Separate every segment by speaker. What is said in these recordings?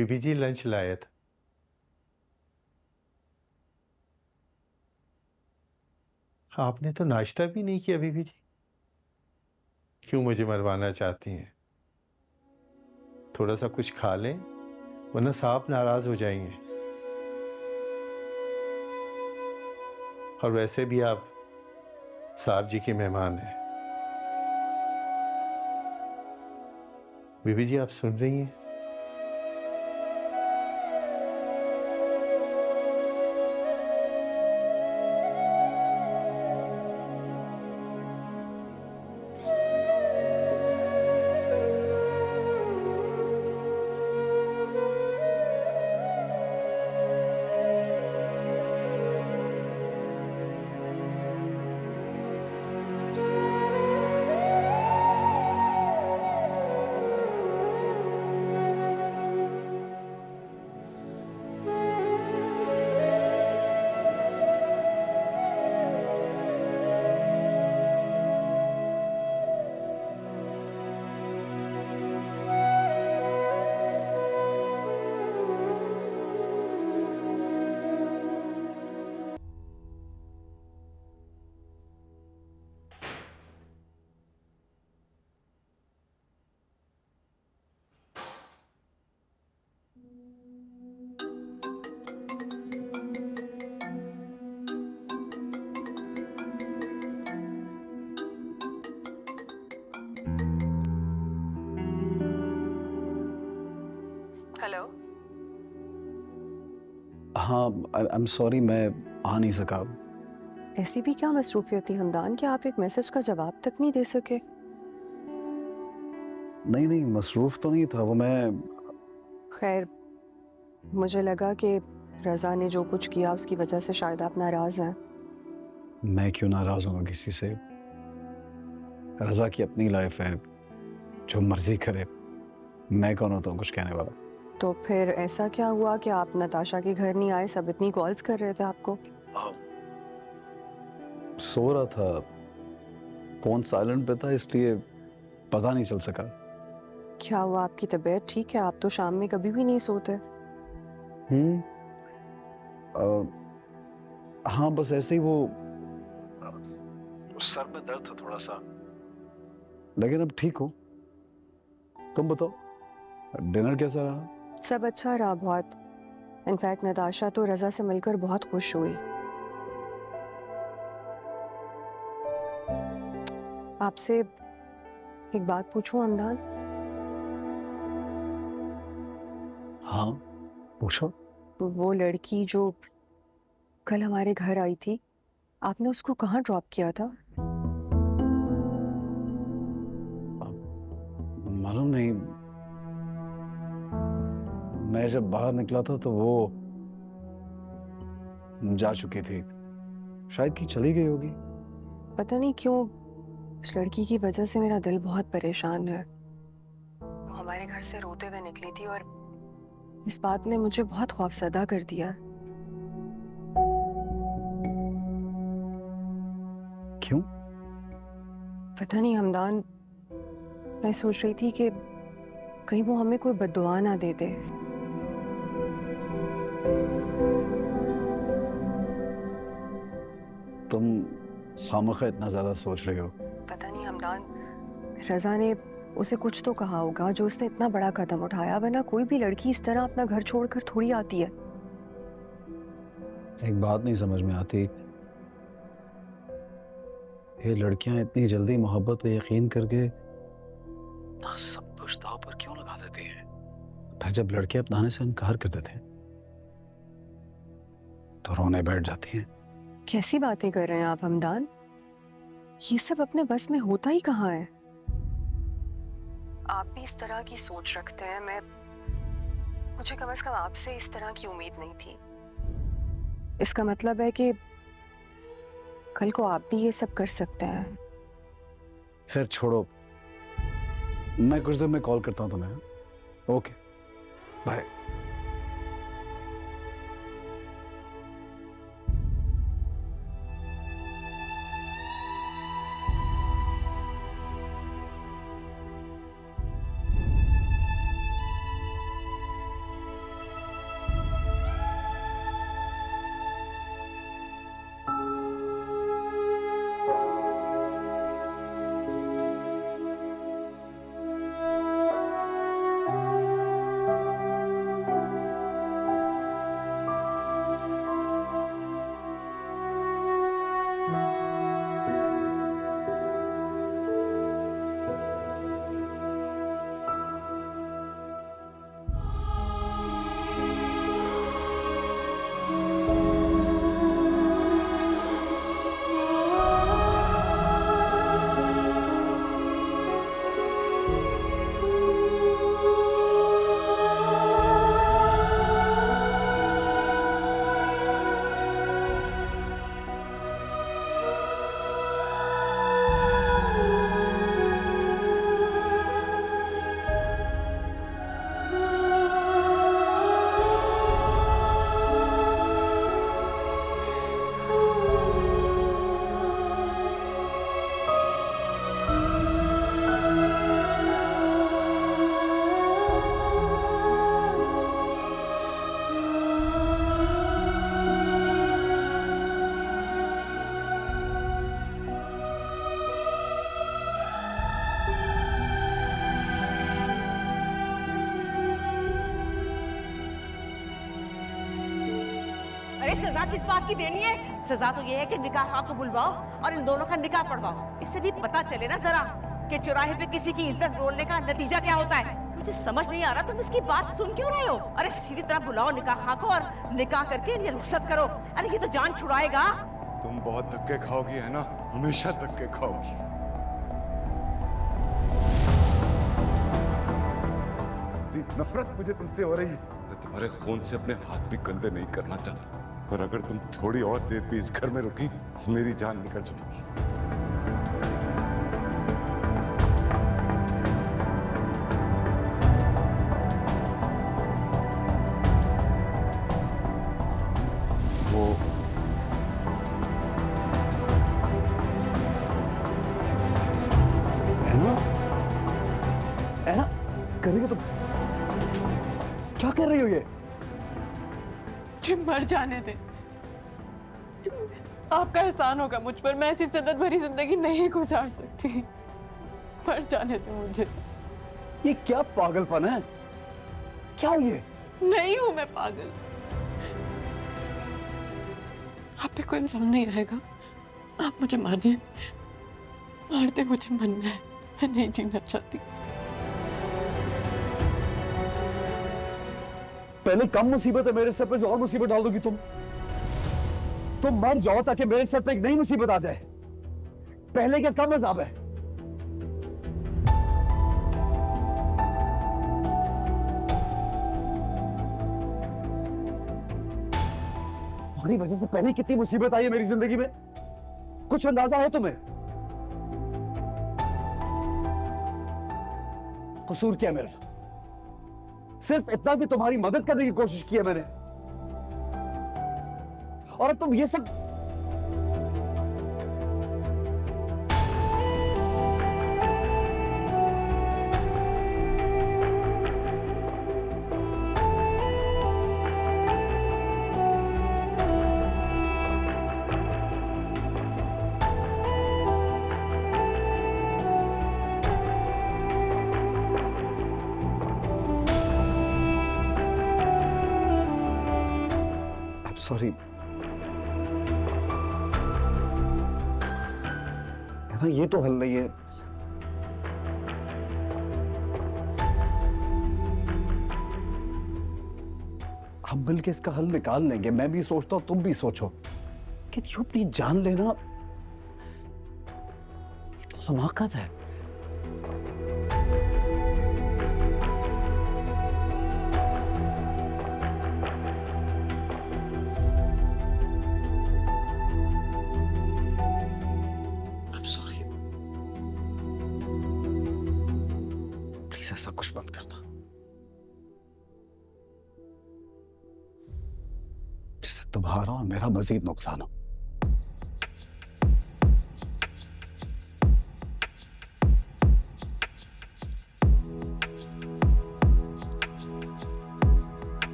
Speaker 1: बीबी जी lunch लाया था। आपने तो नाश्ता भी नहीं किया बीबी जी। क्यों मुझे मरवाना चाहती हैं? थोड़ा सा कुछ खा लें, वरना साहब नाराज हो जाएंगे। और वैसे भी आप साहब जी के मेहमान हैं। बीबी जी आप सुन रही हैं?
Speaker 2: हेलो।
Speaker 3: हाँ, आई एम सॉरी, मैं आ नहीं सका।
Speaker 2: ऐसी भी क्या मसरूफियत थी हमदान कि आप एक मैसेज का जवाब तक नहीं दे सके?
Speaker 3: नहीं नहीं, मसरूफ तो नहीं था वो। मैं
Speaker 2: खैर, मुझे लगा कि रज़ा ने जो कुछ किया उसकी वजह से शायद आप नाराज हैं।
Speaker 3: मैं क्यों नाराज हूँ किसी से? रजा की अपनी लाइफ है, जो मर्जी करे। मैं कौन होता हूँ कुछ कहने वाला?
Speaker 2: तो फिर ऐसा क्या हुआ कि आप नताशा के घर नहीं आए? सब इतनी कॉल्स कर रहे थे आपको।
Speaker 3: हाँ, सो रहा था, फोन साइलेंट पे था, इसलिए पता नहीं चल सका।
Speaker 2: क्या हुआ? आपकी तबीयत ठीक है? आप तो शाम में कभी भी नहीं सोते।
Speaker 3: हम्म। हाँ, बस ऐसे ही वो सर में दर्द था थोड़ा सा, लेकिन अब ठीक हूँ। तुम बताओ, डिनर कैसा रहा?
Speaker 2: सब अच्छा रहा बहुत। इनफैक्ट नताशा तो रज़ा से मिलकर बहुत खुश हुई। आपसे एक बात पूछूं हमदान?
Speaker 3: हाँ, पूछो।
Speaker 2: वो लड़की जो कल हमारे घर आई थी, आपने उसको कहाँ ड्रॉप किया था?
Speaker 3: मालूम नहीं, मैं जब बाहर निकला था तो वो जा चुकी थी। शायद कि चली गई होगी।
Speaker 2: पता नहीं क्यों उस लड़की की वजह से मेरा दिल बहुत परेशान है। वो हमारे घर से रोते हुए निकली थी और इस बात ने मुझे बहुत खौफजदा कर दिया।
Speaker 3: क्यों?
Speaker 2: पता नहीं हमदान, मैं सोच रही थी कि कहीं वो हमें कोई बद्दुआ ना दे दे।
Speaker 3: तुम खामखा इतना ज्यादा सोच रही हो।
Speaker 2: पता नहीं हमदान, रज़ा ने उसे कुछ तो कहा होगा जो उसने इतना बड़ा कदम उठाया, वरना कोई भी लड़की इस तरह अपना घर छोड़कर थोड़ी आती है।
Speaker 3: एक बात नहीं समझ में आती, ये लड़कियां इतनी जल्दी मोहब्बत पे यकीन करके ना सब कुछ दांव पर क्यों लगा देती हैं? फिर जब लड़के अपनाने से इनकार कर देते हैं तो रोने बैठ जाती हैं।
Speaker 2: कैसी बातें कर रहे हैं आप हमदान? ये सब अपने बस में होता ही कहाँ है? आप भी इस तरह की सोच रखते हैं। मुझे कम से कम आपसे इस तरह की उम्मीद नहीं थी। इसका मतलब है कि कल को आप भी ये सब कर सकते हैं।
Speaker 3: खैर छोड़ो, मैं कुछ देर में कॉल करता हूँ तुम्हें। Okay, bye.
Speaker 4: सजा किस बात की देनी है? सजा तो ये है कि निकाह को बुलवाओ और इन दोनों का निकाह पढ़वाओ। इससे भी पता चले ना जरा कि चौराहे पे किसी की इज्जत रोलने का नतीजा क्या होता है। मुझे समझ नहीं आ रहा तुम इसकी बात सुन क्यों रहे हो? अरे सीधी तरह बुलाओ निकाह को और निकाह करके इन्हें रुखसत करो। अरे ये तो जान छुड़ाएगा।
Speaker 5: तुम बहुत धक्के खाओगी है ना, हमेशा धक्के खाओगी। जी, नफरत मुझे तुमसे हो रही है। मैं तुम्हारे खून से अपने हाथ भी गंदे नहीं करना चाहता, पर अगर तुम थोड़ी और देर भी इस घर में रुकी तो मेरी जान निकल जाएगी। वो
Speaker 3: ऐना करेंगे तो क्या कर रही हो ये?
Speaker 6: मर जाने दे, आपका एहसान होगा मुझ पर। मैं ऐसी शिद्दत भरी जिंदगी नहीं गुजार सकती। मर जाने दे मुझे।
Speaker 3: ये क्या पागलपन है? क्या हो ये?
Speaker 6: नहीं हूं मैं पागल। आप पे कोई इल्जाम नहीं आएगा। आप मुझे मार दे, मुझे मरना है। मैं नहीं जीना चाहती।
Speaker 3: पहले कम मुसीबत है मेरे सर पे, जो और मुसीबत डाल दोगी तुम। मर जाओ ताकि मेरे सर पे एक नई मुसीबत आ जाए। पहले क्या कम अजाब है? तुम्हारी वजह से पहले कितनी मुसीबत आई है मेरी जिंदगी में, कुछ अंदाजा है तुम्हें? कसूर क्या मेरा? सिर्फ इतना कि तुम्हारी मदद करने की कोशिश की है मैंने, और अब तुम ये सब। सॉरी, ये तो हल नहीं है। हम मिलके इसका हल निकाल लेंगे। मैं भी सोचता हूं, तुम भी सोचो कि यूं प्लीज जान लेना, ये तो हमाकत है। ऐसा कुछ मत करना जिससे तुम्हारा और मेरा मजीद नुकसान हो।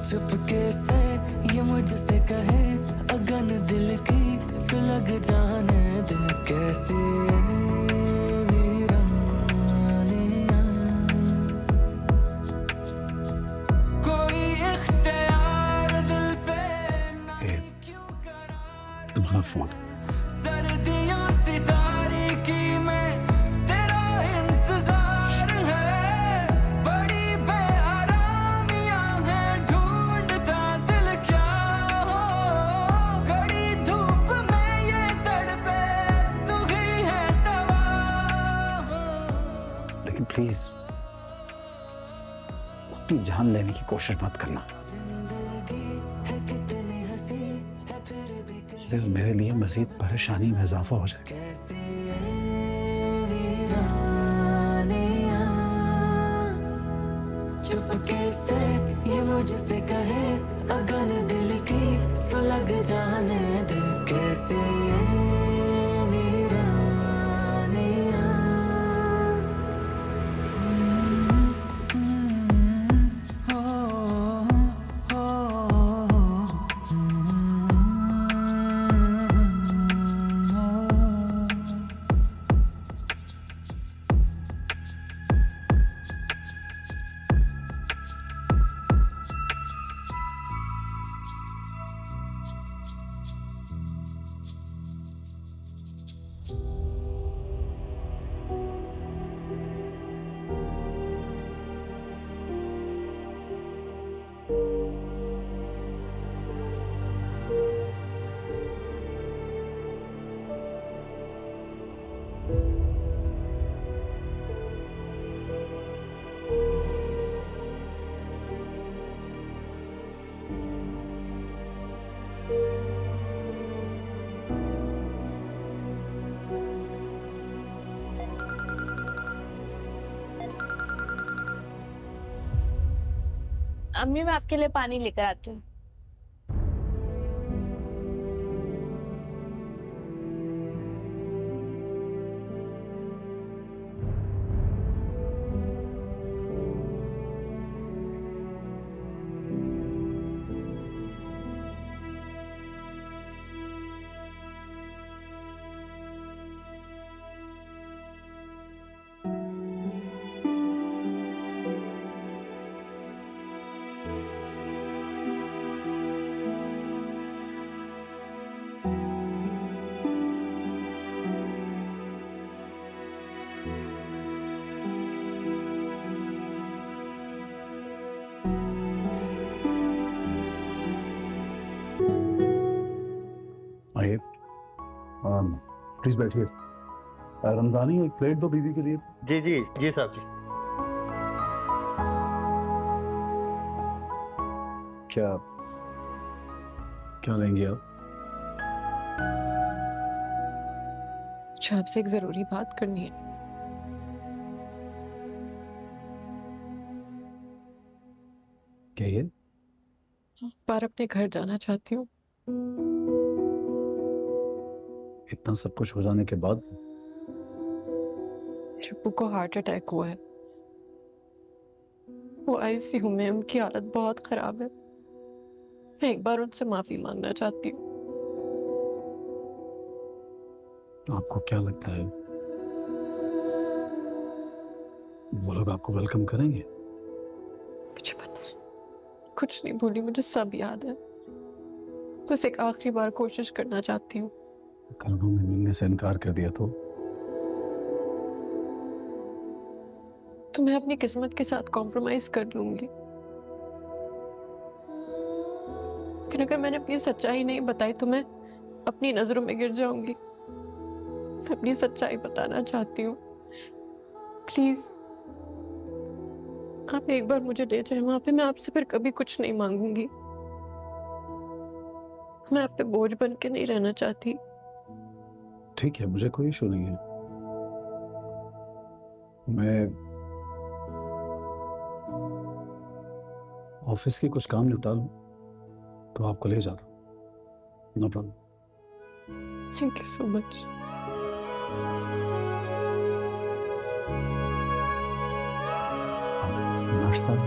Speaker 7: चुपके से ये मुझसे कहे अगन दिल की सुलग जाने दे कैसे वीरानियां कोई इख्तियार दिल पे नहीं क्यों करा
Speaker 3: तुम्हारा फोन
Speaker 7: सर्दियों सितारे की में तेरा इंतजार है बड़ी बेआरामियां हैं ढूंढता दिल क्या हो कड़ी धूप में ये तड़पे तू ही है दवा हो
Speaker 3: लेकिन प्लीज अपनी जान लेने की कोशिश मत करना।
Speaker 7: जिंदगी है कितनी हंसी है फिर भी
Speaker 3: फिर मेरे लिए मजीद परेशानी में इजाफा हो जाए।
Speaker 7: कैसी वीरानियां
Speaker 8: अम्मी मैं आपके लिए पानी लेकर आती हूँ।
Speaker 3: आइए, प्लीज बैठिए। रमजानी एक प्लेट दो बीवी के लिए।
Speaker 1: जी जी जी साहब जी।
Speaker 3: क्या क्या लेंगे आप?
Speaker 6: मुझे आपसे एक जरूरी बात करनी है।
Speaker 3: क्या ये?
Speaker 6: इस बार अपने घर जाना चाहती हूँ।
Speaker 3: इतना सब कुछ हो जाने के बाद?
Speaker 6: मेरे अब्बू को हार्ट अटैक हुआ है, वो आईसीयू में, उनकी हालत बहुत खराब है। मैं एक बार उनसे माफी मांगना चाहती हूँ।
Speaker 3: आपको क्या लगता है वो लोग आपको वेलकम करेंगे?
Speaker 6: मुझे पता है, कुछ नहीं भूली, मुझे सब याद है। बस एक आखिरी बार कोशिश करना चाहती हूँ।
Speaker 3: कल उन्होंने मिलने से इनकार कर दिया
Speaker 6: तो मैं अपनी किस्मत के साथ कॉम्प्रोमाइज कर लूंगी, लेकिन अगर मैंने अपनी सच्चाई नहीं बताई तो मैं अपनी नजरों में गिर जाऊंगी। मैं अपनी सच्चाई बताना चाहती हूँ। प्लीज आप एक बार मुझे ले जाए वहां पे, मैं आपसे फिर कभी कुछ नहीं मांगूंगी। मैं आप पे बोझ बन के नहीं रहना चाहती।
Speaker 3: ठीक है, मुझे कोई इशू नहीं है। मैं ऑफिस के कुछ काम निपटा लूं तो आपको ले जाता हूं। No problem.
Speaker 6: Thank you so much.
Speaker 3: नाश्ता